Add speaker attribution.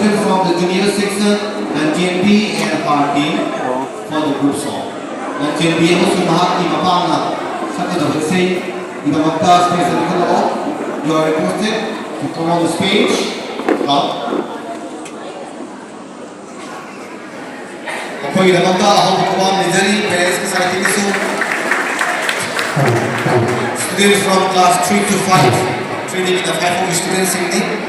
Speaker 1: students from the junior section and GNP and RD for the group song. And GNP also Mahaki Mapana Sakata Hussein, Ibamakta Space and Nicola. You are requested to come on the stage. Up. Okay, Ibamakta, I hope you come on Nizari, Parents Society. Students from class 3 to 5, training in the 5 students in